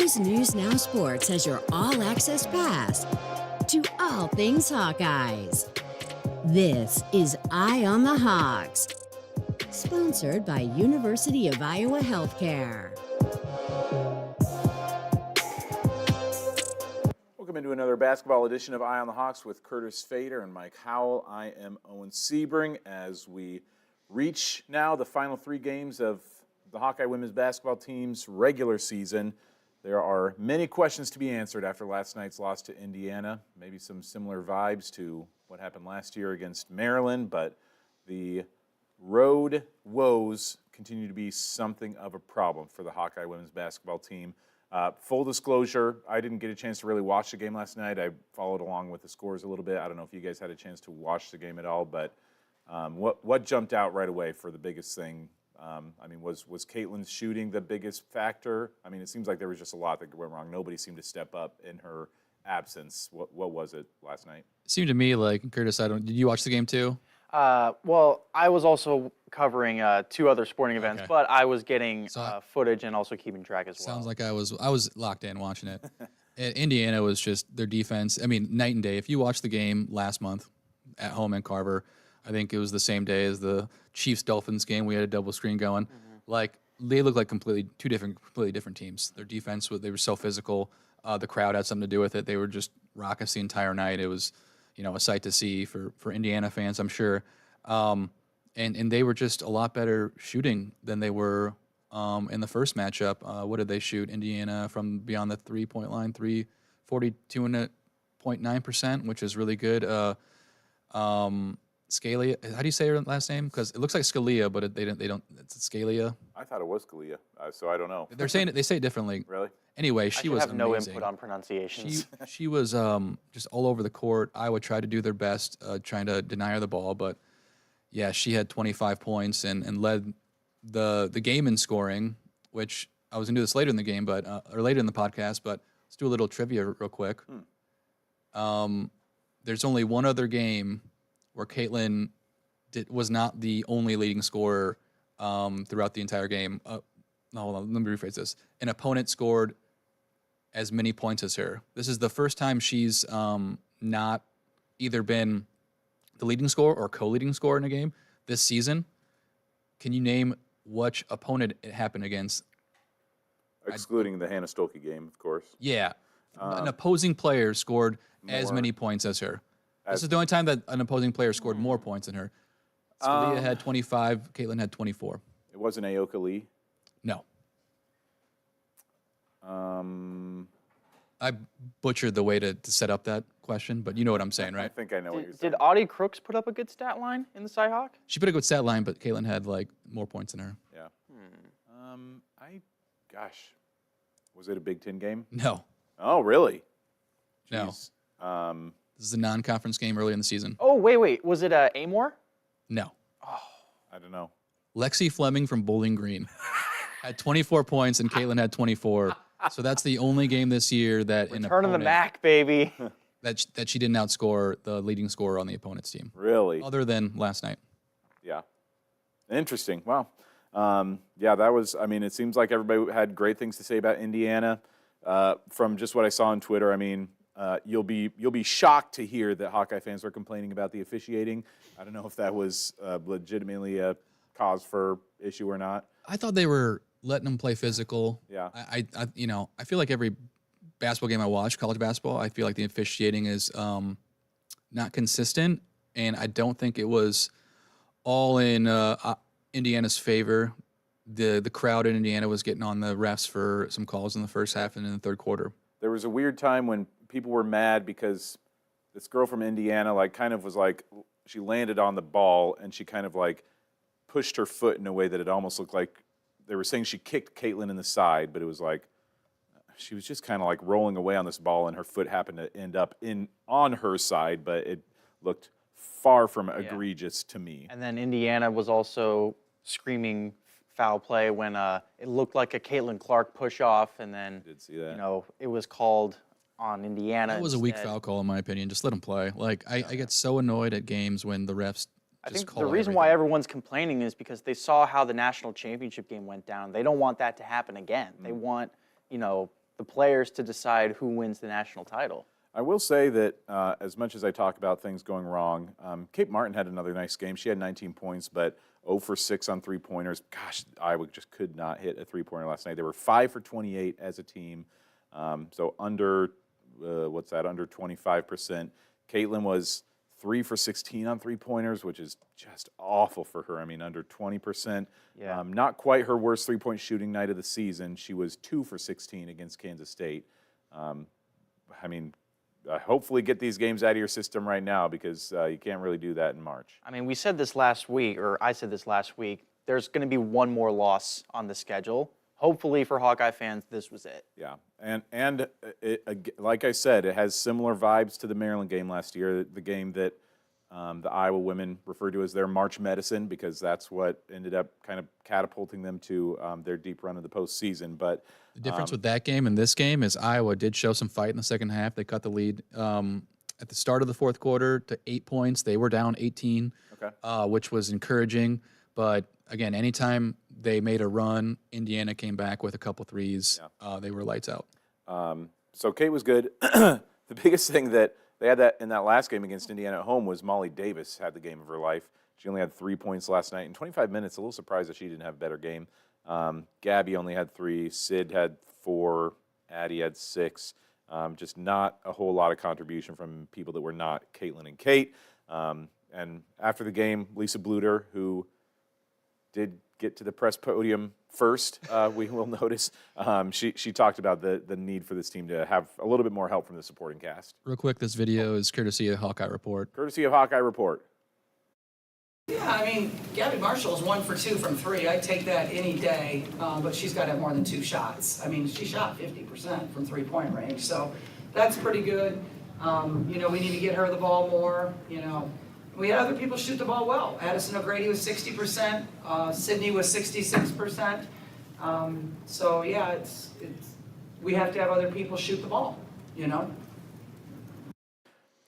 Hawkeyes News Now Sports has your all-access pass to all things Hawkeyes. This is Eye on the Hawks, sponsored by University of Iowa Healthcare. Welcome into another basketball edition of Eye on the Hawks with Curtis Fader and Mike Howell. I am Owen Sebring as we reach now the final 3 games of the Hawkeye women's basketball team's regular season. There are many questions to be answered after last night's loss to Indiana. Maybe some similar vibes to what happened last year against Maryland, but the road woes continue to be something of a problem for the Hawkeye women's basketball team. Full disclosure, I didn't get a chance to really watch the game last night. I followed along with the scores a little bit. I don't know if you guys had a chance to watch the game at all, but what jumped out right away for the biggest thing? Was Caitlin's shooting the biggest factor? I mean, it seems like there was just a lot that went wrong. Nobody seemed to step up in her absence. What was it last night? It seemed to me like, Curtis, did you watch the game too? Well, I was also covering 2 other sporting events, but I was getting footage and also keeping track as well. Sounds like I was locked in watching it. Indiana was just their defense. I mean, night and day. If you watched the game last month at home in Carver, I think it was the same day as the Chiefs-Dolphins game. We had a double screen going. Like, they looked like completely different teams. Their defense, they were so physical. The crowd had something to do with it. They were just raucous the entire night. It was, a sight to see for Indiana fans, I'm sure. And they were just a lot better shooting than they were in the first matchup. What did they shoot? Indiana from beyond the 3-point line, 42.9%, which is really good. Scalia, how do you say her last name? Because it looks like Scalia, but they don't. It's Scalia. I thought it was Scalia, so I don't know. They say it differently. Really? Anyway, she was have amazing. no input on pronunciations. She was just all over the court. Iowa tried to do their best, trying to deny her the ball, but yeah, she had 25 points and led the game in scoring. Which I was gonna do this later in the game, or later in the podcast. But let's do a little trivia real quick. There's only one other game where Caitlin was not the only leading scorer throughout the entire game. Hold on, let me rephrase this. An opponent scored as many points as her. This is the first time she's not either been the leading scorer or co-leading scorer in a game this season. Can you name which opponent it happened against? Excluding the Hannah Stolke game, of course. Yeah. An opposing player scored as many points as her. This is the only time that an opposing player scored more points than her. Scalia had 25. Caitlin had 24. It wasn't Aoka Lee? No. I butchered the way to set up that question, but you know what I'm saying, right? I think I know what you're saying. Did Audie Crooks put up a good stat line in the Cyhawk? She put a good stat line, but Caitlin had more points than her. Yeah. Was it a Big Ten game? No. Oh, really? Jeez. No. This is a non-conference game early in the season. Oh, wait. Was it Amore? No. Oh, I don't know. Lexi Fleming from Bowling Green had 24 points, and Caitlin had 24. So that's the only game this year that Turning the Mac, baby. that she didn't outscore the leading scorer on the opponent's team. Really? Other than last night. Yeah. Interesting. Wow. That was. I mean, it seems like everybody had great things to say about Indiana. From just what I saw on Twitter, I mean. You'll be shocked to hear that Hawkeye fans are complaining about the officiating. I don't know if that was legitimately a cause for issue or not. I thought they were letting them play physical. Yeah. I feel like every basketball game I watch, college basketball, I feel like the officiating is not consistent, and I don't think it was all in Indiana's favor. The crowd in Indiana was getting on the refs for some calls in the first half and in the third quarter. There was a weird time when people were mad because this girl from Indiana she landed on the ball and she kind of pushed her foot in a way that it almost looked like they were saying she kicked Caitlin in the side, but it was like she was just kind of rolling away on this ball and her foot happened to end up on her side, but it looked far from egregious to me. And then Indiana was also screaming foul play when it looked like a Caitlin Clark push-off, and then did see that. It was called on Indiana. That was a weak foul call in my opinion. Just let them play. I get so annoyed at games when the refs I think the reason why everyone's complaining is because they saw how the national championship game went down. They don't want that to happen again. They want, the players to decide who wins the national title. I will say that as much as I talk about things going wrong, Kate Martin had another nice game. She had 19 points, but 0 for 6 on three-pointers. Gosh, Iowa just could not hit a three-pointer last night. They were 5 for 28 as a team, so under, under 25%. Caitlin was 3 for 16 on three-pointers, which is just awful for her. I mean, under 20%. Yeah. Not quite her worst three-point shooting night of the season. She was 2 for 16 against Kansas State. Hopefully get these games out of your system right now because you can't really do that in March. I mean, we said this last week, or I said this last week, there's going to be one more loss on the schedule. Hopefully for Hawkeye fans, this was it. Yeah, and like I said, it has similar vibes to the Maryland game last year, the game that the Iowa women referred to as their March medicine because that's what ended up kind of catapulting them to their deep run of the postseason. But the difference with that game and this game is Iowa did show some fight in the second half. They cut the lead at the start of the fourth quarter to 8 points. They were down 18, which was encouraging. But again, anytime they made a run, Indiana came back with a couple threes. Yeah. They were lights out. So Kate was good. The biggest thing that they had that in that last game against Indiana at home was Molly Davis had the game of her life. She only had 3 points last night in 25 minutes. A little surprised that she didn't have a better game. Gabby only had 3. Sid had 4. Addie had 6. Just not a whole lot of contribution from people that were not Caitlin and Kate. And after the game, Lisa Bluter, who did get to the press podium first, we will notice. She talked about the need for this team to have a little bit more help from the supporting cast. Real quick, this video is courtesy of Hawkeye Report. Courtesy of Hawkeye Report. Yeah, I mean, Gabby Marshall is 1 for 2 from 3. I'd take that any day, but she's got to have more than 2 shots. I mean, she shot 50% from three-point range, so that's pretty good. We need to get her the ball more, We had other people shoot the ball well. Addison O'Grady was 60%. Sydney was 66%. So yeah, it's we have to have other people shoot the ball,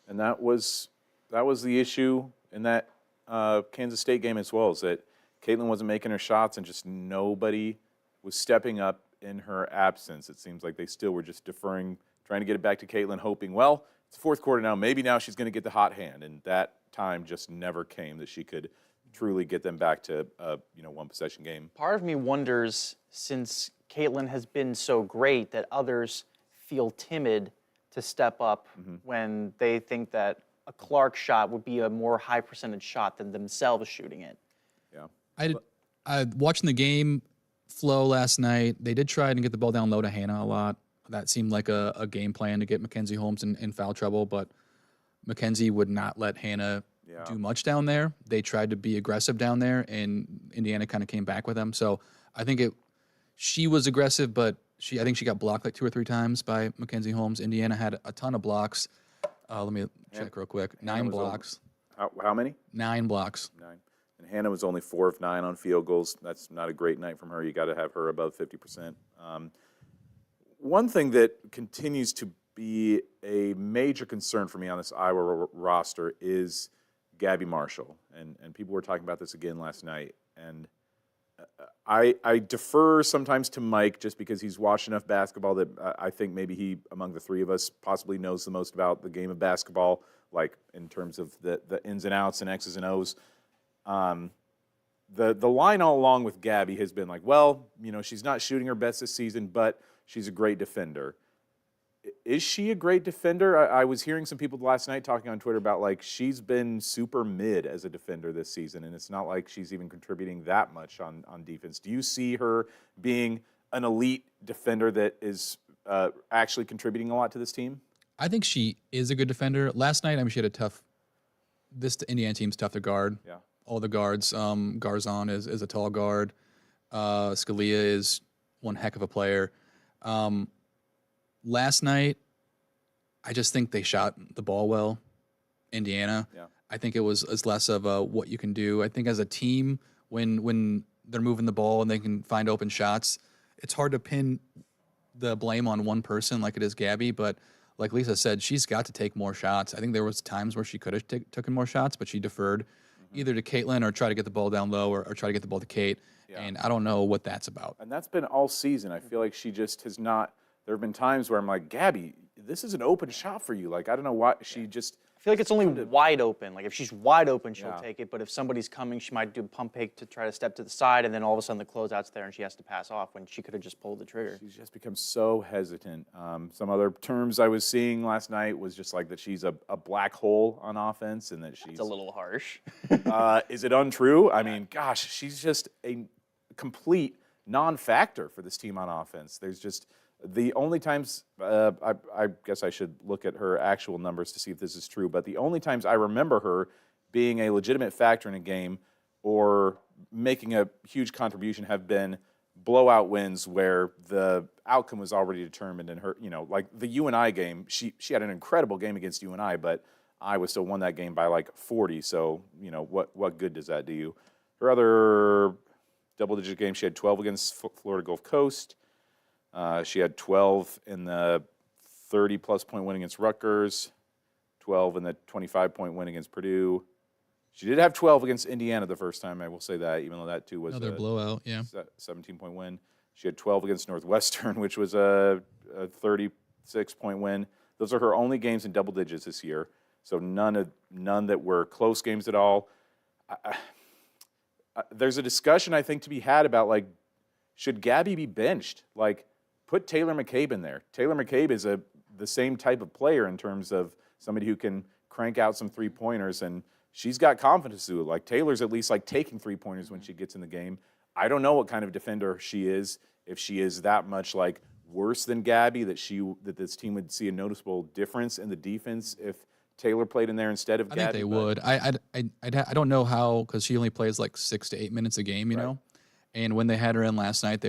And that was the issue in that Kansas State game as well, is that Caitlin wasn't making her shots and just nobody was stepping up in her absence. It seems like they still were just deferring, trying to get it back to Caitlin, hoping, well, it's the fourth quarter now. Maybe now she's going to get the hot hand, and that time just never came that she could truly get them back to a one possession game. Part of me wonders, since Caitlin has been so great, that others feel timid to step up when they think that a Clark shot would be a more high percentage shot than themselves shooting it. Yeah, I watching the game flow last night. They did try and get the ball down low to Hannah a lot. That seemed like a game plan to get Mackenzie Holmes in foul trouble, but Mackenzie would not let Hannah do much down there. They tried to be aggressive down there, and Indiana kind of came back with them. So I think she was aggressive, but I think she got blocked like 2 or 3 times by Mackenzie Holmes. Indiana had a ton of blocks. Let me check real quick. 9 blocks. How many? 9 blocks. 9. And Hannah was only 4 of 9 on field goals. That's not a great night from her. You got to have her above 50%. One thing that continues to be a major concern for me on this Iowa roster is Gabby Marshall. And people were talking about this again last night. And I defer sometimes to Mike just because he's watched enough basketball that I think maybe he, among the 3 of us, possibly knows the most about the game of basketball, like in terms of the ins and outs and X's and O's. The line all along with Gabby has been like, well, she's not shooting her best this season, but she's a great defender. Is she a great defender? I was hearing some people last night talking on Twitter about like she's been super mid as a defender this season, and it's not like she's even contributing that much on defense. Do you see her being an elite defender that is actually contributing a lot to this team? I think she is a good defender. Last night, she had a tough. This Indiana team's tough to guard. Yeah. All the guards. Garzon is a tall guard. Scalia is one heck of a player. Last night, I just think they shot the ball well, Indiana. Yeah. I think it was less of what you can do. I think as a team, when they're moving the ball and they can find open shots, it's hard to pin the blame on one person like it is Gabby. But like Lisa said, she's got to take more shots. I think there was times where she could have taken more shots, but she deferred either to Caitlin or try to get the ball down low or try to get the ball to Kate. Yeah. And I don't know what that's about. And that's been all season. I feel like she just has not there have been times where I'm like, Gabby, this is an open shot for you. Like, I don't know why she just. I feel like it's only wide open. Like if she's wide open, she'll Yeah. take it. But if somebody's coming, she might do a pump fake to try to step to the side, and then all of a sudden the closeout's there, and she has to pass off when she could have just pulled the trigger. She's just become so hesitant. Some other terms I was seeing last night was just like that she's a black hole on offense, and that she's It's a little harsh. Is it untrue? I mean, gosh, she's just a complete non-factor for this team on offense. There's just the only times, I guess I should look at her actual numbers to see if this is true, but the only times I remember her being a legitimate factor in a game or making a huge contribution have been blowout wins where the outcome was already determined. And her, like the UNI game, she had an incredible game against UNI, but Iowa still won that game by like 40. So, what good does that do you? Her other double-digit game, she had 12 against Florida Gulf Coast. She had 12 in the 30-plus point win against Rutgers, 12 in the 25-point win against Purdue. She did have 12 against Indiana the first time, I will say that, even though that too was Another blowout, yeah. 17-point win. She had 12 against Northwestern, which was a 36-point win. Those are her only games in double digits this year, so none that were close games at all. There's a discussion, I think, to be had about, like, should Gabby be benched? Like, put Taylor McCabe in there. Taylor McCabe is the same type of player in terms of somebody who can crank out some three-pointers, and she's got confidence to it. Like, Taylor's at least, like, taking three-pointers when she gets in the game. I don't know what kind of defender she is, if she is that much, like, worse than Gabby, that this team would see a noticeable difference in the defense if Taylor played in there instead of Gabby. I think they would. I don't know how, because she only plays like 6 to 8 minutes a game, you know? And when they had her in last night,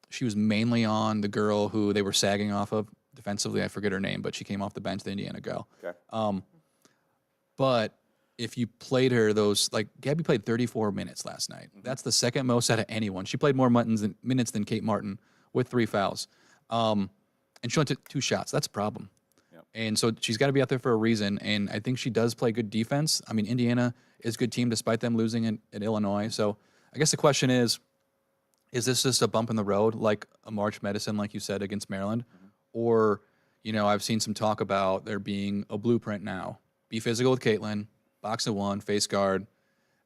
she was mainly on the girl who they were sagging off of defensively. I forget her name, but she came off the bench, the Indiana girl. Okay. But if you played her Gabby played 34 minutes last night. Mm-hmm. That's the second most out of anyone. She played more minutes than Kate Martin with 3 fouls. And she only took 2 shots. That's a problem. Yep. And so she's got to be out there for a reason. And I think she does play good defense. I mean, Indiana is a good team despite them losing at Illinois. So I guess the question is this just a bump in the road, like a March Madison, like you said, against Maryland? Mm-hmm. Or, I've seen some talk about there being a blueprint now. Be physical with Caitlin, box of 1, face guard,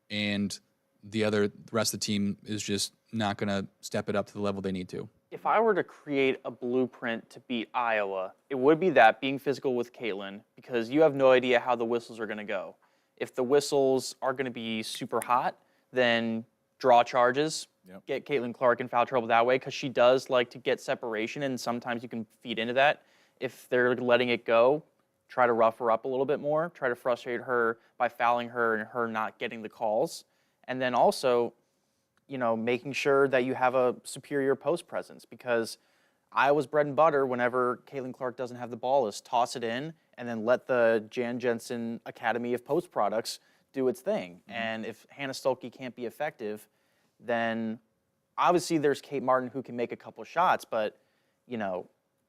and the rest of the team is just not going to step it up to the level they need to. If I were to create a blueprint to beat Iowa, it would be that, being physical with Caitlin, because you have no idea how the whistles are going to go. If the whistles are going to be super hot, then draw charges, get Caitlin Clark in foul trouble that way, because she does like to get separation, and sometimes you can feed into that. If they're letting it go, try to rough her up a little bit more, try to frustrate her by fouling her and her not getting the calls. And then also, making sure that you have a superior post presence, because Iowa's bread and butter whenever Caitlin Clark doesn't have the ball is toss it in and then let the Jan Jensen Academy of Post Products do its thing. Mm-hmm. And if Hannah Stolke can't be effective, then obviously there's Kate Martin who can make a couple shots, but,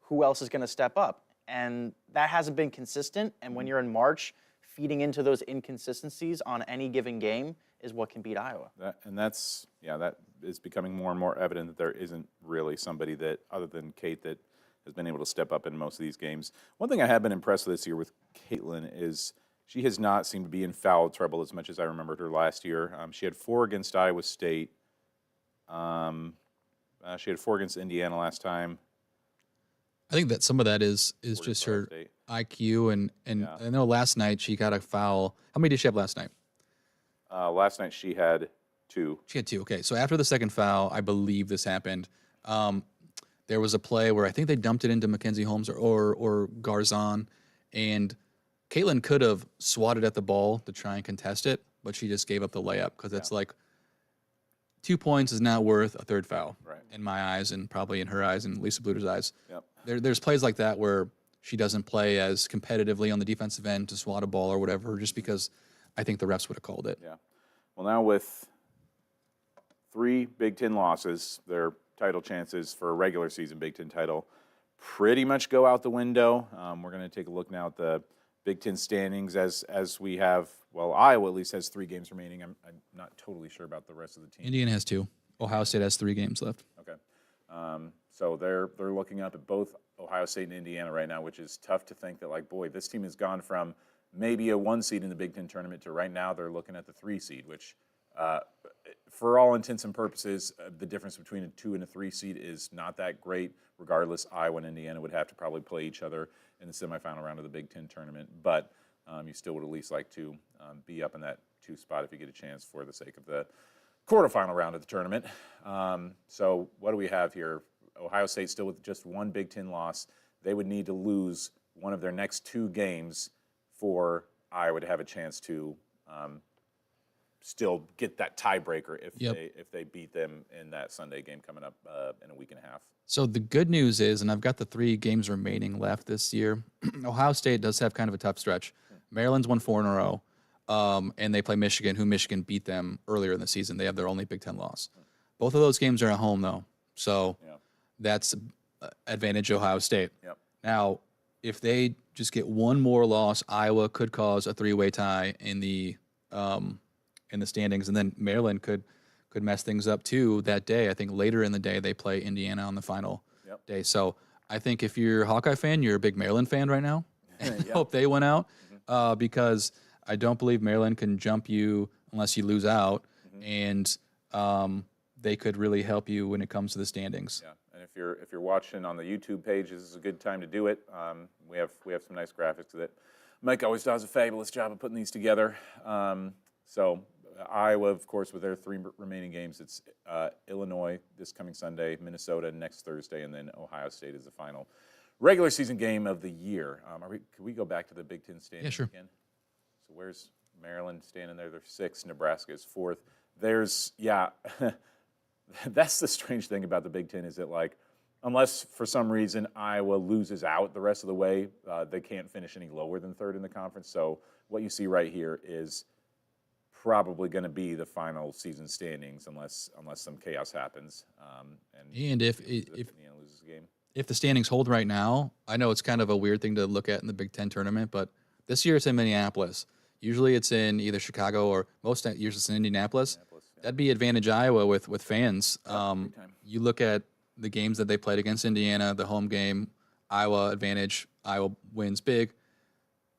who else is going to step up? And that hasn't been consistent. And when you're in March, feeding into those inconsistencies on any given game is what can beat Iowa. That is becoming more and more evident that there isn't really somebody that, other than Kate, that has been able to step up in most of these games. One thing I have been impressed with this year with Caitlin is she has not seemed to be in foul trouble as much as I remembered her last year. She had 4 against Iowa State. She had 4 against Indiana last time. I think that some of that is just her IQ, and I know last night she got a foul. How many did she have last night? Last night she had 2. She had 2. Okay, so after the second foul, I believe this happened. There was a play where I think they dumped it into Mackenzie Holmes or Garzon, and Caitlin could have swatted at the ball to try and contest it, but she just gave up the layup because it's like 2 points is not worth a third foul in my eyes, and probably in her eyes and Lisa Bluter's eyes. Yep. There's plays like that where she doesn't play as competitively on the defensive end to swat a ball or whatever, just because I think the refs would have called it. Yeah. Well, now with 3 Big Ten losses, their title chances for a regular season Big Ten title pretty much go out the window. We're going to take a look now at the Big Ten standings as we have. Well, Iowa at least has 3 games remaining. I'm not totally sure about the rest of the team. Indiana has 2. Ohio State has 3 games left. Okay. So they're looking up at both Ohio State and Indiana right now, which is tough to think that, like, boy, this team has gone from maybe a 1 seed in the Big Ten tournament to right now they're looking at the 3 seed, which for all intents and purposes, the difference between a 2 and a 3 seed is not that great. Regardless, Iowa and Indiana would have to probably play each other in the semifinal round of the Big Ten tournament, but you still would at least like to be up in that 2 spot if you get a chance for the sake of the quarterfinal round of the tournament. So what do we have here? Ohio State still with just 1 Big Ten loss. They would need to lose one of their next 2 games for Iowa to have a chance to still get that tiebreaker if they beat them in that Sunday game coming up in a week and a half. So the good news is, and I've got the 3 games remaining left this year, Ohio State does have kind of a tough stretch. Maryland's won 4 in a row, and they play Michigan, who Michigan beat them earlier in the season. They have their only Big Ten loss. Both of those games are at home, though, so that's advantage Ohio State. Yep. Now, if they just get one more loss, Iowa could cause a 3-way tie in the standings, and then Maryland could mess things up too that day. I think later in the day they play Indiana on the final day. So I think if you're a Hawkeye fan, you're a big Maryland fan right now. And hope they went out because I don't believe Maryland can jump you unless you lose out, and they could really help you when it comes to the standings. Yeah. And if you're watching on the YouTube page, this is a good time to do it. We have some nice graphics that Mike always does a fabulous job of putting these together. So Iowa, of course, with their 3 remaining games, it's Illinois this coming Sunday, Minnesota next Thursday, and then Ohio State is the final regular season game of the year. Can we go back to the Big Ten standings again? So where's Maryland standing there? They're 6th. Nebraska is 4th. That's the strange thing about the Big Ten is that, like, unless for some reason Iowa loses out the rest of the way, they can't finish any lower than 3rd in the conference. So what you see right here is probably going to be the final season standings unless some chaos happens. And if Indiana loses the game. If the standings hold right now, I know it's kind of a weird thing to look at in the Big Ten tournament, but this year it's in Minneapolis. Usually it's in either Chicago or most years it's in Indianapolis. That'd be advantage Iowa with fans. You look at the games that they played against Indiana, the home game, Iowa advantage. Iowa wins big.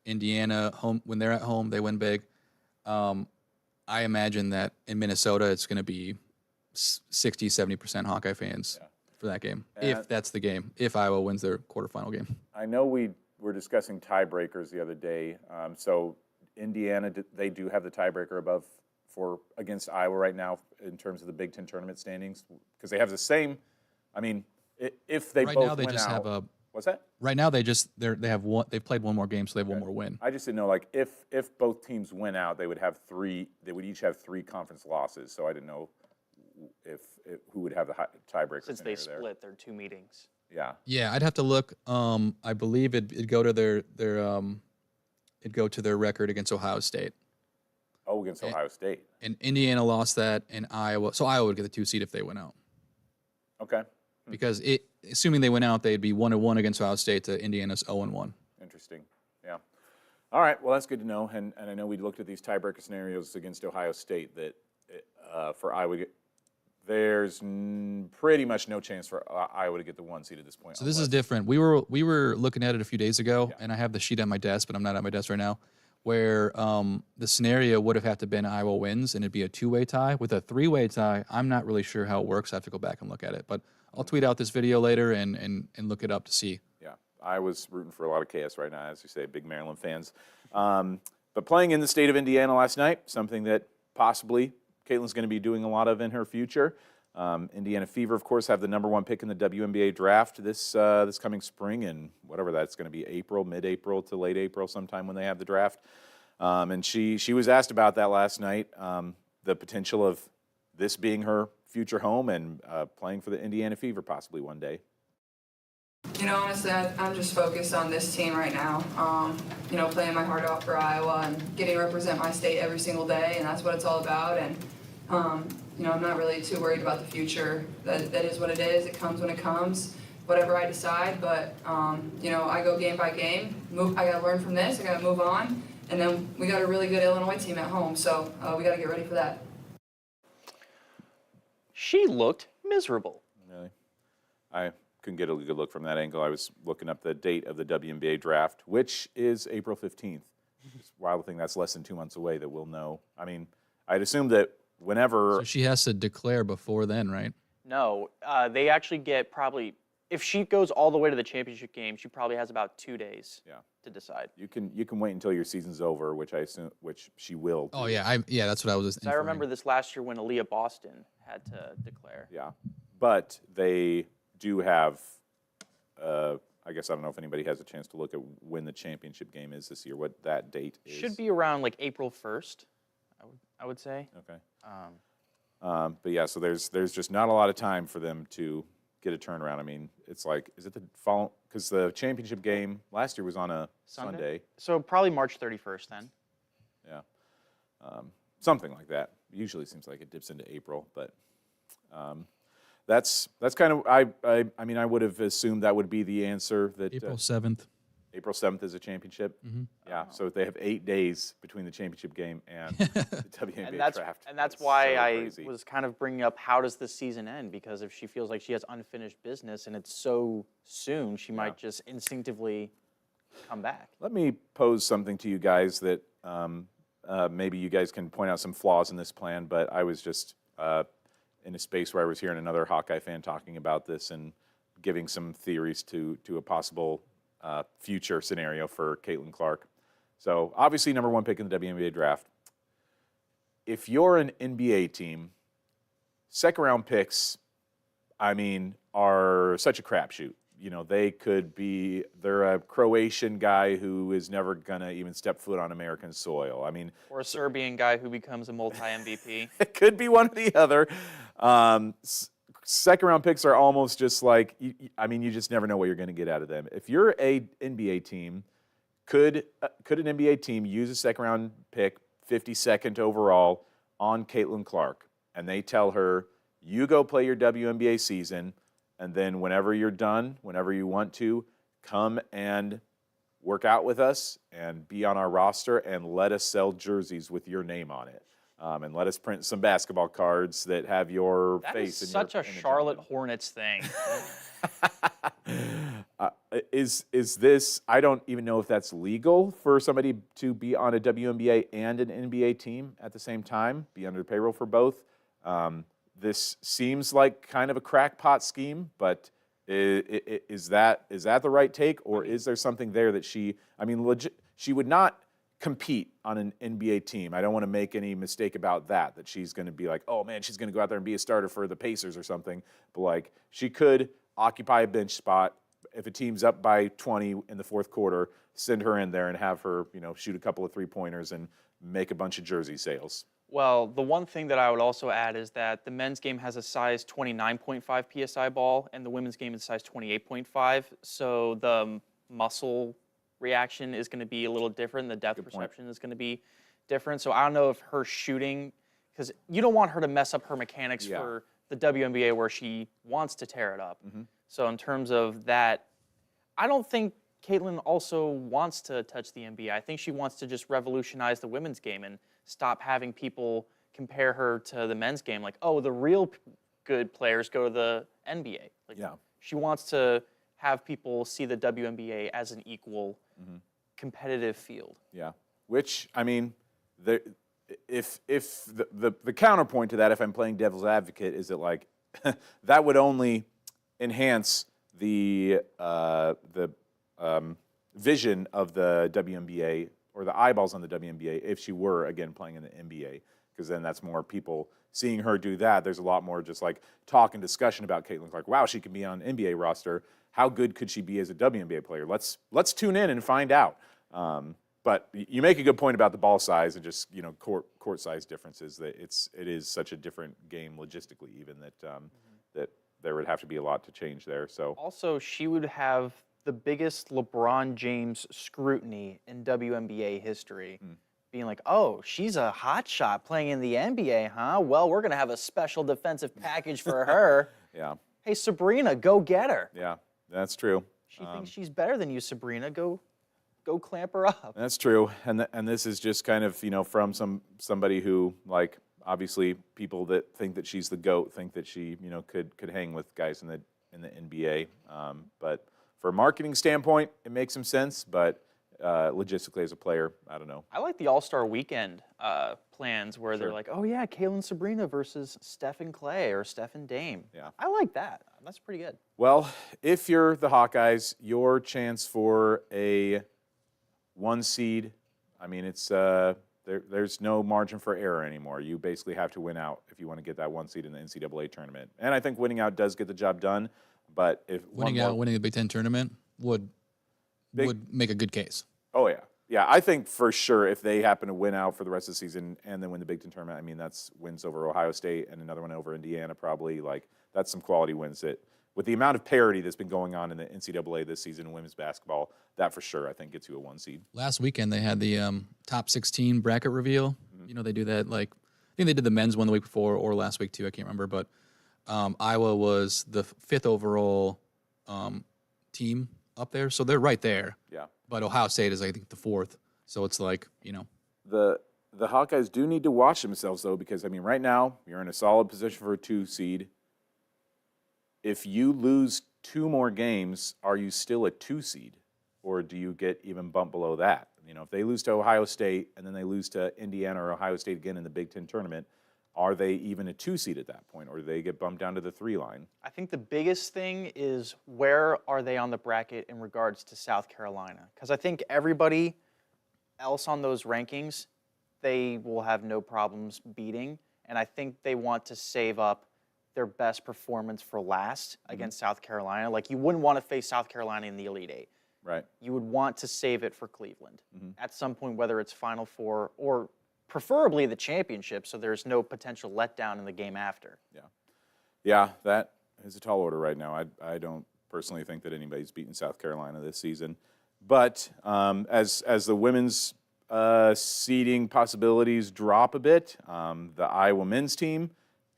Indiana, home when they're at home, they win big. I imagine that in Minnesota it's going to be 60, 70% Hawkeye fans for that game, if that's the game, if Iowa wins their quarterfinal game. I know we were discussing tiebreakers the other day. So Indiana, they do have the tiebreaker against Iowa right now in terms of the Big Ten tournament standings because they have the same. I mean, if they right both now they win just out, have a. What's that? Right now they have one. They've played one more game, so they have one more win. I just didn't know, like, if both teams win out, they would each have 3 conference losses. So I didn't know if who would have the tiebreaker. Since they split their 2 meetings. Yeah. Yeah, I'd have to look. I believe it'd go to it'd go to their record against Ohio State. Oh, against Ohio State. And Indiana lost that, and Iowa. So Iowa would get the 2 seed if they went out. Okay. Because assuming they went out, they'd be 1-1 against Ohio State to Indiana's 0-1. Interesting. Yeah. All right. Well, that's good to know. And I know we looked at these tiebreaker scenarios against Ohio State that for Iowa, there's pretty much no chance for Iowa to get the 1 seed at this point. So this is different. We were looking at it a few days ago, and I have the sheet on my desk, but I'm not at my desk right now, where the scenario would have had to been Iowa wins, and it'd be a 2-way tie. With a 3-way tie, I'm not really sure how it works. I have to go back and look at it. But I'll tweet out this video later and look it up to see. Yeah, I was rooting for a lot of chaos right now, as you say, big Maryland fans. But playing in the state of Indiana last night, something that possibly Caitlin's going to be doing a lot of in her future. Indiana Fever, of course, have the #1 pick in the WNBA draft this coming spring, and whatever that's going to be, mid-April to late April, sometime when they have the draft. And she was asked about that last night, the potential of this being her future home and playing for the Indiana Fever possibly one day. You know, honestly, I'm just focused on this team right now. Playing my heart out for Iowa and getting to represent my state every single day, and that's what it's all about. And I'm not really too worried about the future. That is what it is. It comes when it comes, whatever I decide. But I go game by game. I got to learn from this. I got to move on, and then we got a really good Illinois team at home, so we got to get ready for that. She looked miserable. Really? I couldn't get a good look from that angle. I was looking up the date of the WNBA draft, which is April 15th. It's a wild thing. That's less than 2 months away that we'll know. I mean, I'd assume that whenever. So she has to declare before then, right? No, they actually get probably, if she goes all the way to the championship game, she probably has about 2 days to decide. You can wait until your season's over, which she will. Oh yeah, that's what I was. I remember this last year when Aaliyah Boston had to declare. Yeah, but they do have. I guess I don't know if anybody has a chance to look at when the championship game is this year. What that date is? Should be around like April 1st, I would say. Okay. But yeah, so there's just not a lot of time for them to get a turnaround. I mean, it's like, is it the fall? Because the championship game last year was on a Sunday. So probably March 31st then. Yeah. Something like that. Usually seems like it dips into April, but that's kind of, I mean, I would have assumed that would be the answer. That April 7th. April 7th is a championship. Mm-hmm. Yeah, so they have 8 days between the championship game and the WNBA draft. And that's why I was kind of bringing up, how does this season end? Because if she feels like she has unfinished business and it's so soon, she might just instinctively come back. Let me pose something to you guys that maybe you guys can point out some flaws in this plan, but I was just in a space where I was hearing another Hawkeye fan talking about this and giving some theories to a possible future scenario for Caitlin Clark. So obviously number 1 pick in the WNBA draft. If you're an NBA team, second round picks, I mean, are such a crapshoot. You know, they're a Croatian guy who is never going to even step foot on American soil. I mean, or a Serbian guy who becomes a multi-MVP. It could be one or the other. Second round picks are almost just like, I mean, you just never know what you're going to get out of them. If you're a NBA team, could an NBA team use a second round pick, 52nd overall, on Caitlin Clark, and they tell her, you go play your WNBA season, and then whenever you're done, whenever you want to, come and work out with us and be on our roster and let us sell jerseys with your name on it. And let us print some basketball cards that have your face. That is such a Charlotte Hornets thing. Is this? I don't even know if that's legal for somebody to be on a WNBA and an NBA team at the same time, be under payroll for both. This seems like kind of a crackpot scheme, but is that the right take, or is there something there that she would not compete on an NBA team? I don't want to make any mistake about that she's going to be like, oh man, she's going to go out there and be a starter for the Pacers or something. But like, she could occupy a bench spot. If a team's up by 20 in the fourth quarter, send her in there and have her, shoot a couple of 3-pointers and make a bunch of jersey sales. Well, the one thing that I would also add is that the men's game has a size 29.5 PSI ball and the women's game is size 28.5. So the muscle reaction is going to be a little different. The depth perception is going to be different. So I don't know if her shooting, because you don't want her to mess up her mechanics for the WNBA where she wants to tear it up. Mm-hmm. So in terms of that, I don't think Caitlin also wants to touch the NBA. I think she wants to just revolutionize the women's game and stop having people compare her to the men's game. Like, oh, the real good players go to the NBA. Like, she wants to have people see the WNBA as an equal competitive field. Yeah, which, I mean, if the counterpoint to that, if I'm playing devil's advocate, is that like that would only enhance the vision of the WNBA or the eyeballs on the WNBA if she were again playing in the NBA, because then that's more people seeing her do that. There's a lot more just like talk and discussion about Caitlin. Like, wow, she could be on an NBA roster. How good could she be as a WNBA player? Let's tune in and find out. But you make a good point about the ball size and just court size differences. That it is such a different game logistically, even that there would have to be a lot to change there. So also, she would have the biggest LeBron James scrutiny in WNBA history. Being like, oh, she's a hot shot playing in the NBA, huh? Well, we're going to have a special defensive package for her. Yeah. Hey, Sabrina, go get her. Yeah, that's true. She thinks she's better than you, Sabrina. Go clamp her up. That's true. And this is just kind of, from somebody who, like, obviously people that think that she's the GOAT think that she, could hang with guys in the in the NBA. But for a marketing standpoint, it makes some sense. But logistically, as a player, I don't know. I like the All-Star Weekend plans where they're Sure. like, oh yeah, Kaylen Sabrina versus Stephen Clay or Stephen Dame. Yeah. I like that. That's pretty good. Well, if you're the Hawkeyes, your chance for a 1 seed, I mean, it's there's no margin for error anymore. You basically have to win out if you want to get that 1 seed in the NCAA tournament. And I think winning out does get the job done. But if Winning the Big Ten tournament would make a good case. Oh, yeah. Yeah, I think for sure if they happen to win out for the rest of the season and then win the Big Ten tournament, I mean, that's wins over Ohio State and another one over Indiana probably. Like, that's some quality wins that, with the amount of parity that's been going on in the NCAA this season in women's basketball, that for sure I think gets you a 1 seed. Last weekend they had the top 16 bracket reveal. You know, they do that like, I think they did the men's one the week before or last week too. I can't remember, but Iowa was the 5th overall team up there, so they're right there. Yeah. But Ohio State is, I think, the 4th. So it's like, you know. The Hawkeyes do need to watch themselves, though, because, I mean, right now you're in a solid position for a 2 seed. If you lose 2 more games, are you still a 2 seed? Or do you get even bumped below that? You know, if they lose to Ohio State and then they lose to Indiana or Ohio State again in the Big Ten tournament, are they even a 2 seed at that point, or do they get bumped down to the 3 line? I think the biggest thing is where are they on the bracket in regards to South Carolina? Because I think everybody else on those rankings, they will have no problems beating. And I think they want to save up their best performance for last against South Carolina. Like, you wouldn't want to face South Carolina in the Elite Eight. Right. You would want to save it for Cleveland at some point, whether it's Final Four or preferably the championship, so there's no potential letdown in the game after. Yeah. Yeah, that is a tall order right now. I don't personally think that anybody's beaten South Carolina this season. But as the women's seeding possibilities drop a bit, the Iowa men's team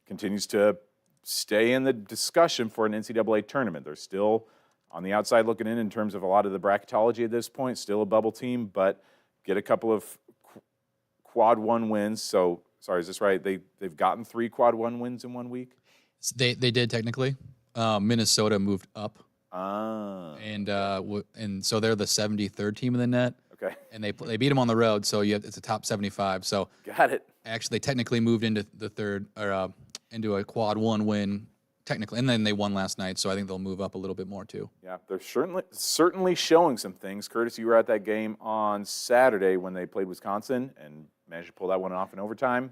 continues to stay in the discussion for an NCAA tournament. They're still on the outside looking in terms of a lot of the bracketology at this point, still a bubble team, but get a couple of quad 1 wins. So, sorry, is this right? They've gotten 3 quad 1 wins in 1 week? They did technically. Minnesota moved up. Ah. And so they're the 73rd team in the net. Okay. And they beat them on the road, so it's a top 75. So Got it. actually, they technically moved into the third or into a quad 1 win technically, and then they won last night. So I think they'll move up a little bit more too. Yeah, they're certainly showing some things. Curtis, you were at that game on Saturday when they played Wisconsin and managed to pull that one off in overtime.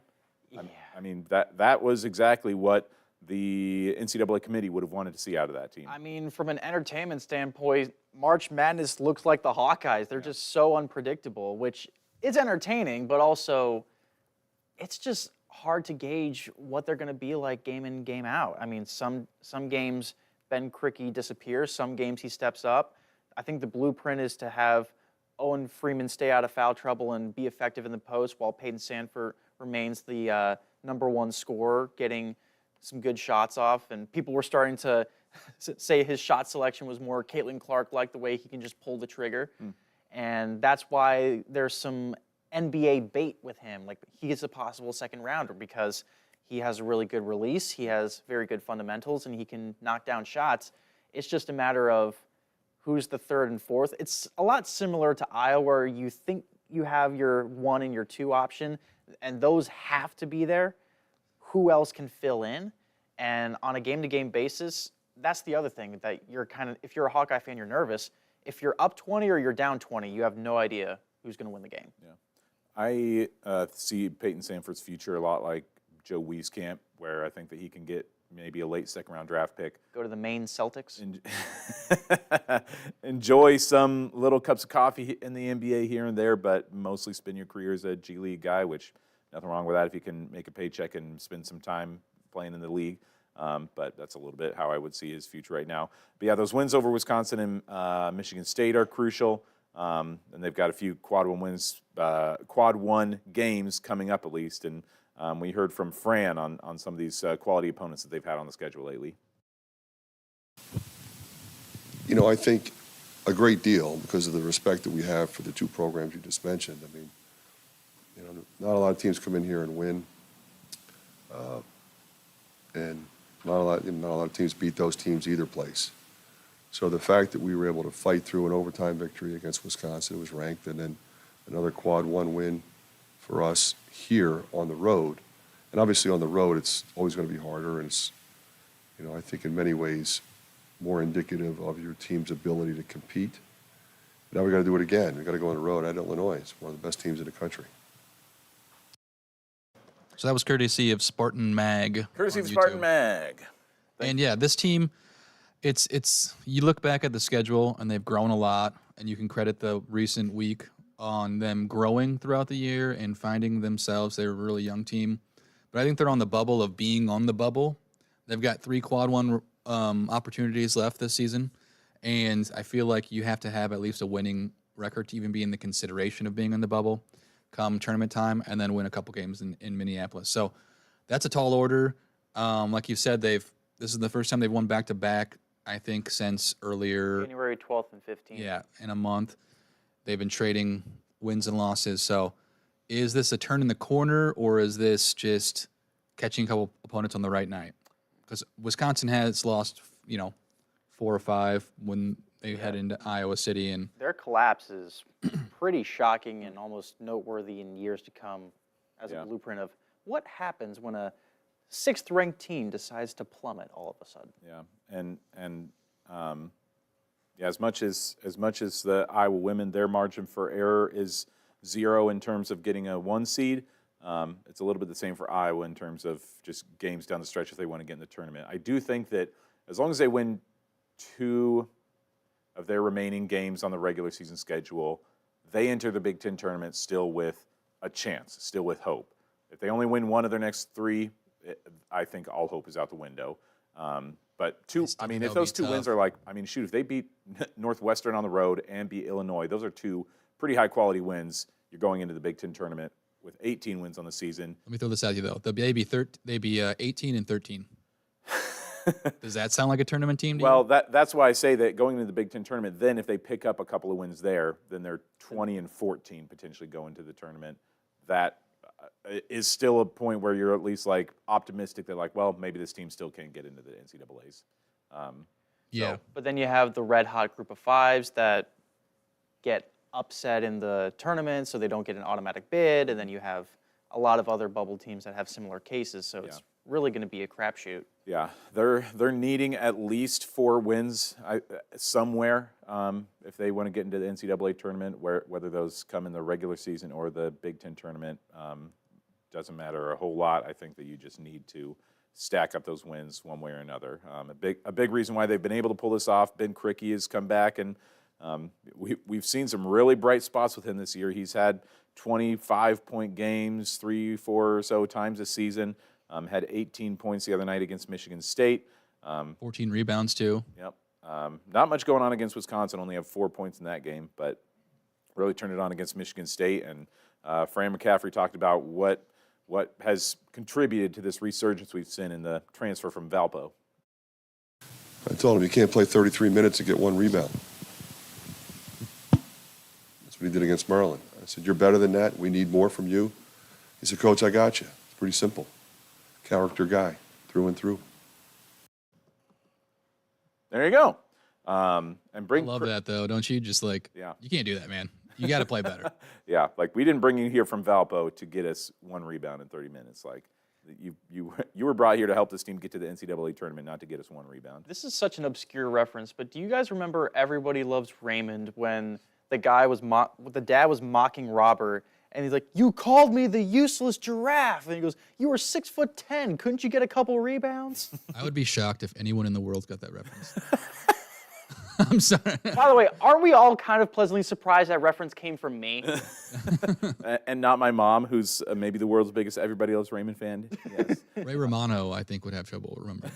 Yeah. I mean, that was exactly what the NCAA committee would have wanted to see out of that team. I mean, from an entertainment standpoint, March Madness looks like the Hawkeyes. They're just so unpredictable, which is entertaining, but also it's just hard to gauge what they're going to be like game in, game out. I mean, some games Ben Krikke disappears, some games he steps up. I think the blueprint is to have Owen Freeman stay out of foul trouble and be effective in the post while Peyton Sanford remains the #1 scorer, getting some good shots off. And people were starting to say his shot selection was more Caitlin Clark-like, the way he can just pull the trigger. And that's why there's some NBA bait with him. Like, he is a possible second rounder because he has a really good release, he has very good fundamentals, and he can knock down shots. It's just a matter of who's the 3rd and 4th. It's a lot similar to Iowa, where you think you have your 1 and your 2 option, and those have to be there. Who else can fill in? And on a game-to-game basis, that's the other thing that you're kind of, if you're a Hawkeye fan, you're nervous. If you're up 20 or you're down 20, you have no idea who's going to win the game. Yeah. I see Peyton Sanford's future a lot like Joe Wieskamp, where I think that he can get maybe a late 2nd-round draft pick. Go to the Maine Celtics. Enjoy some little cups of coffee in the NBA here and there, but mostly spend your career as a G League guy, which nothing wrong with that if you can make a paycheck and spend some time playing in the league. But that's a little bit how I would see his future right now. But yeah, those wins over Wisconsin and Michigan State are crucial. And they've got a few quad 1 wins, quad 1 games coming up at least. And we heard from Fran on some of these quality opponents that they've had on the schedule lately. You know, I think a great deal because of the respect that we have for the 2 programs you just mentioned. I mean, you know, not a lot of teams come in here and win. And Not a lot of teams beat those teams either place. So the fact that we were able to fight through an overtime victory against Wisconsin, who was ranked, and then another quad one win for us here on the road. And obviously on the road, it's always going to be harder, and it's, I think in many ways more indicative of your team's ability to compete. Now we got to do it again. We got to go on the road at Illinois. It's one of the best teams in the country. So that was courtesy of Spartan Mag. Courtesy on of Spartan YouTube. Mag. And yeah, this team, it's you look back at the schedule and they've grown a lot, and you can credit the recent week on them growing throughout the year and finding themselves. They're a really young team, but I think they're on the bubble of being on the bubble. They've got 3 quad one opportunities left this season, and I feel like you have to have at least a winning record to even be in the consideration of being in the bubble come tournament time, and then win a couple games in Minneapolis. So that's a tall order. Like you said, this is the first time they've won back-to-back, I think, since earlier. January 12th and 15th. Yeah, in a month. They've been trading wins and losses. So is this a turn in the corner, or is this just catching a couple opponents on the right night? Because Wisconsin has lost, 4 or 5 when they head into Iowa City. And Their collapse is pretty shocking and almost noteworthy in years to come as a blueprint of what happens when a 6th-ranked team decides to plummet all of a sudden. Yeah, and as much as the Iowa women, their margin for error is 0 in terms of getting a 1 seed. It's a little bit the same for Iowa in terms of just games down the stretch if they want to get in the tournament. I do think that as long as they win 2 of their remaining games on the regular season schedule, they enter the Big Ten tournament still with a chance, still with hope. If they only win 1 of their next 3, I think all hope is out the window. But 2, if those 2 wins are if they beat Northwestern on the road and beat Illinois, those are 2 pretty high-quality wins. You're going into the Big Ten tournament with 18 wins on the season. let me throw this at you, though. They'd be 18 and 13. Does that sound like a tournament team to you? Well, that's why I say that going into the Big Ten tournament, then if they pick up a couple of wins there, then they're 20 and 14 potentially going to the tournament. That is still a point where you're at least optimistic that maybe this team still can get into the NCAAs. yeah. But then you have the red-hot group of 5s that get upset in the tournament, so they don't get an automatic bid, and then you have a lot of other bubble teams that have similar cases, so it's really going to be a crapshoot. Yeah, they're needing at least 4 wins somewhere if they want to get into the NCAA tournament, whether those come in the regular season or the Big Ten tournament. Doesn't matter a whole lot. I think that you just need to stack up those wins one way or another. A big reason why they've been able to pull this off, Ben Krikke has come back, and we've seen some really bright spots with him this year. He's had 25-point games 3, 4 or so times this season. Had 18 points the other night against Michigan State. 14 rebounds, too. Yep. Not much going on against Wisconsin. Only have 4 points in that game, but really turned it on against Michigan State. And Fran McCaffrey talked about what has contributed to this resurgence we've seen in the transfer from Valpo. I told him you can't play 33 minutes and get 1 rebound. That's what he did against Maryland. I said, you're better than that. We need more from you. He said, Coach, I got you. It's pretty simple. Character guy, through and through. There you go. And I love that, though, don't you? Just you can't do that, man. You got to play better. Yeah, we didn't bring you here from Valpo to get us 1 rebound in 30 minutes. You were brought here to help this team get to the NCAA tournament, not to get us 1 rebound. This is such an obscure reference, but do you guys remember Everybody Loves Raymond when the dad was mocking Robert, and he's like, "You called me the useless giraffe," and he goes, "You were 6'10". Couldn't you get a couple rebounds?" I would be shocked if anyone in the world got that reference. I'm sorry. By the way, aren't we all kind of pleasantly surprised that reference came from me? And not my mom, who's maybe the world's biggest Everybody Loves Raymond fan. Yes. Ray Romano, I think, would have trouble remembering.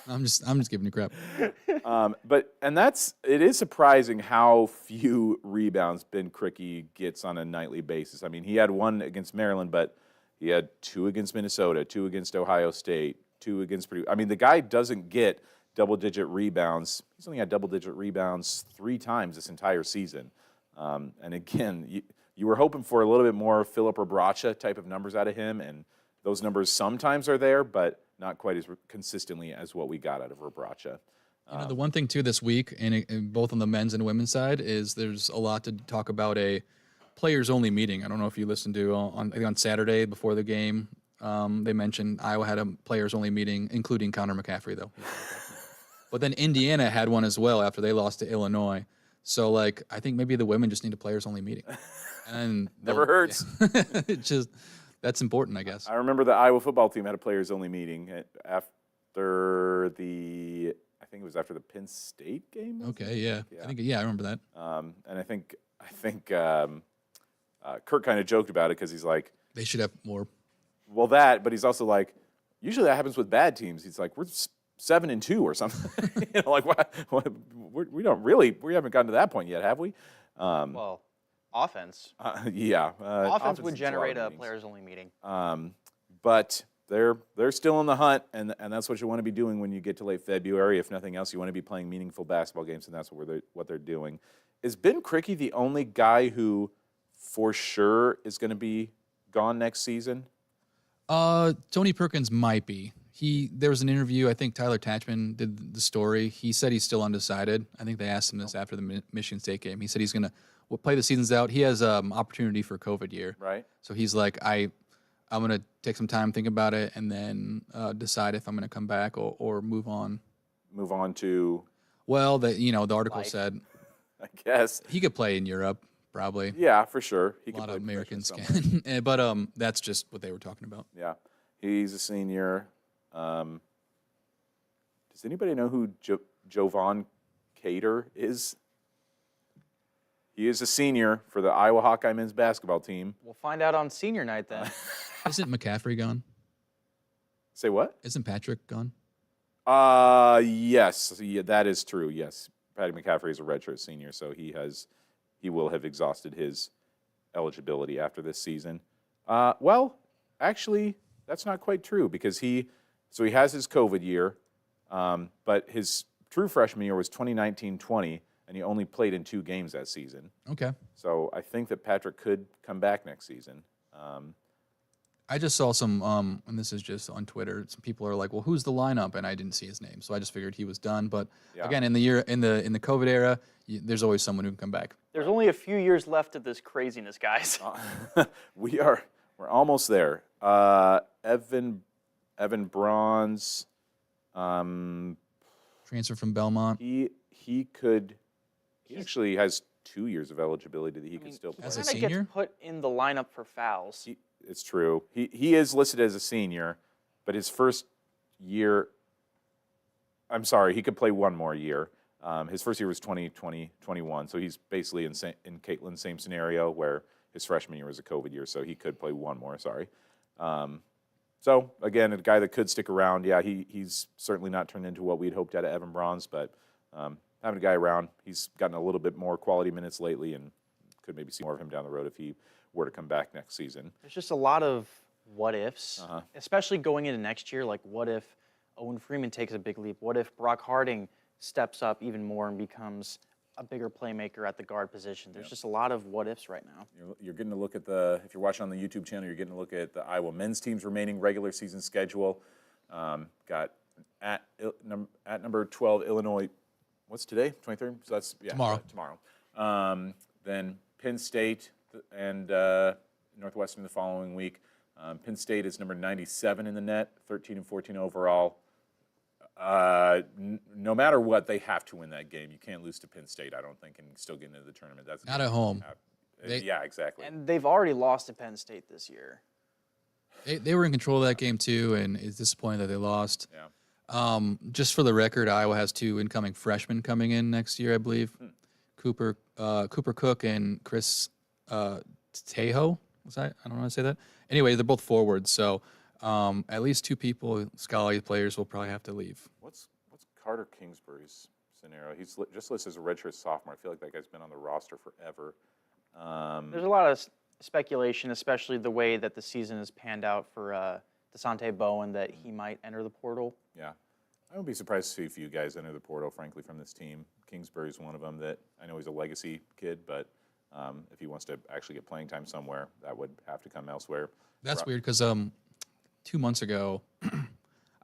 I'm just giving you crap. It is surprising how few rebounds Ben Krikke gets on a nightly basis. I mean, he had 1 against Maryland, but he had 2 against Minnesota, 2 against Ohio State, 2 against Purdue. I mean, the guy doesn't get double-digit rebounds. He's only had double-digit rebounds 3 times this entire season. And again, you were hoping for a little bit more Philip Rebracha type of numbers out of him, and those numbers sometimes are there, but not quite as consistently as what we got out of Rebracha. You know, the one thing too this week, in both on the men's and women's side, is there's a lot to talk about a players-only meeting. I don't know if you listened to I think on Saturday before the game. They mentioned Iowa had a players-only meeting, including Connor McCaffrey, though. But then Indiana had one as well after they lost to Illinois. So, like, I think maybe the women just need a players-only meeting. And Never hurts. That's important, I guess. I remember the Iowa football team had a players-only meeting after I think it was after the Penn State game. Okay, yeah. I remember that. And I think Kirk kind of joked about it because he's like, They should have more. well, that, but he's also like, usually that happens with bad teams. He's like, we're 7-2 or something. You know, like what we haven't gotten to that point yet, have we? Well, offense. Yeah. Offense would is generate lot a of meetings. players-only meeting. But they're still in the hunt, and that's what you want to be doing when you get to late February. If nothing else, you want to be playing meaningful basketball games, and that's what they're doing. Is Ben Krikke the only guy who, for sure, is going to be gone next season? Tony Perkins might be. There was an interview, I think Tyler Tatchman did the story. He said he's still undecided. I think they asked him this after the Michigan State game. He said he's going to play the seasons out. He has opportunity for COVID year. Right. So he's like, I'm going to take some time, think about it, and then decide if I'm going to come back or move on. Move on to, Well, the article Life. said I guess. he could play in Europe, probably. Yeah, for sure. He A could lot play of Americans professional somewhere. can. But that's just what they were talking about. Yeah, he's a senior. Does anybody know who Jovan Cater is? He is a senior for the Iowa Hawkeye men's basketball team. We'll find out on senior night then. Isn't McCaffrey gone? Say what? Isn't Patrick gone? Yes, that is true. Yes, Patty McCaffrey is a redshirt senior, so he will have exhausted his eligibility after this season. Well, actually, that's not quite true because he has his COVID year, but his true freshman year was 2019-20, and he only played in 2 games that season. Okay. So I think that Patrick could come back next season. I just saw some, and this is just on Twitter. Some people are like, "Well, who's the lineup?" And I didn't see his name, so I just figured he was done. But Yeah. again, in the COVID era, there's always someone who can come back. There's only a few years left of this craziness, guys. We're almost there. Evan Bronze, Transfer from Belmont. he actually has 2 years of eligibility that he can still play. As a Kinda senior? gets put in the lineup for fouls. It's true. He is listed as a senior, but his first year, I'm sorry, he could play one more year. His first year was 2020-21, so he's basically in Caitlin's same scenario where his freshman year was a COVID year, so he could play one more, sorry. So, again, a guy that could stick around. Yeah, he's certainly not turned into what we'd hoped out of Evan Bronze, but having a guy around, he's gotten a little bit more quality minutes lately and could maybe see more of him down the road if he were to come back next season. There's just a lot of what ifs, especially going into next year. Like, what if Owen Freeman takes a big leap? What if Brock Harding steps up even more and becomes a bigger playmaker at the guard position? There's just a lot of what ifs right now. You're getting to look at if you're watching on the YouTube channel, you're getting to look at the Iowa men's team's remaining regular season schedule. Got at number 12, Illinois. What's today? 23rd? So that's Tomorrow. Tomorrow. Then Penn State and Northwestern the following week. Penn State is number 97 in the net, 13 and 14 overall. No matter what, they have to win that game. You can't lose to Penn State, I don't think, and still get into the tournament. That's Not at home. Yeah, exactly. And they've already lost to Penn State this year. They were in control of that game too, and it's disappointing that they lost. Yeah. Just for the record, Iowa has 2 incoming freshmen coming in next year, I believe. Cooper Cook and Chris Tejo. Was I don't know how to say that. Anyway, they're both forwards, so at least 2 people, scholarly players, will probably have to leave. What's Carter Kingsbury's scenario? He's just listed as a redshirt sophomore. I feel like that guy's been on the roster forever. There's a lot of speculation, especially the way that the season has panned out for DeSante Bowen, that he might enter the portal. Yeah. I would be surprised to see a few guys enter the portal, frankly, from this team. Kingsbury's one of them that I know he's a legacy kid, but if he wants to actually get playing time somewhere, that would have to come elsewhere. That's weird because 2 months ago,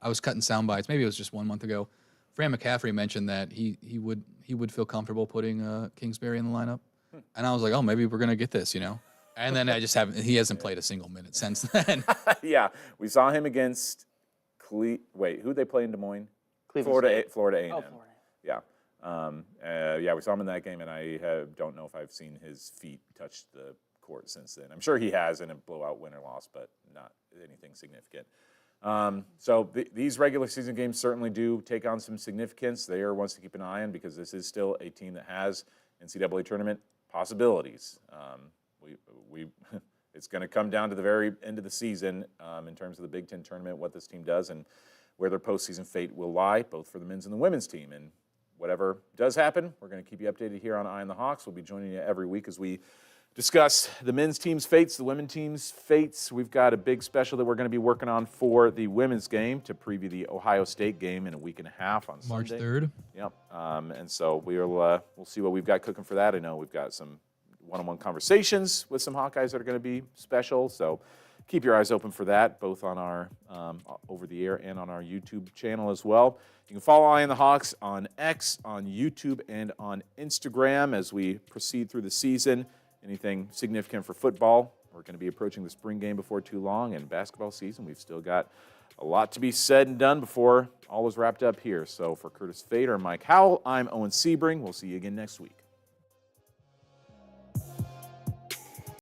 I was cutting sound bites. Maybe it was just 1 month ago. Fran McCaffrey mentioned that he would feel comfortable putting Kingsbury in the lineup, and I was like, oh, maybe we're gonna get this, And then he hasn't played a single minute since then. Yeah, we saw him against who'd they play in Des Moines? Cleveland State. Florida A&M. Oh, Florida. Yeah. Yeah, we saw him in that game, and I don't know if I've seen his feet touch the court since then. I'm sure he has in a blowout win or loss, but not anything significant. So these regular season games certainly do take on some significance. They are ones to keep an eye on because this is still a team that has NCAA tournament possibilities. It's going to come down to the very end of the season in terms of the Big Ten tournament, what this team does, and where their postseason fate will lie, both for the men's and the women's team. And whatever does happen, we're going to keep you updated here on Eye on the Hawks. We'll be joining you every week as we discuss the men's team's fates, the women's team's fates. We've got a big special that we're going to be working on for the women's game to preview the Ohio State game in a week and a half on March Sunday. 3rd. Yep. And so we'll see what we've got cooking for that. I know we've got some one-on-one conversations with some Hawkeyes that are going to be special. So keep your eyes open for that, both on our over-the-air and on our YouTube channel as well. You can follow Eye on the Hawks on X, on YouTube, and on Instagram as we proceed through the season. Anything significant for football? We're going to be approaching the spring game before too long, and basketball season, we've still got a lot to be said and done before all is wrapped up here. So for Curtis Fader and Mike Howell, I'm Owen Sebring. We'll see you again next week.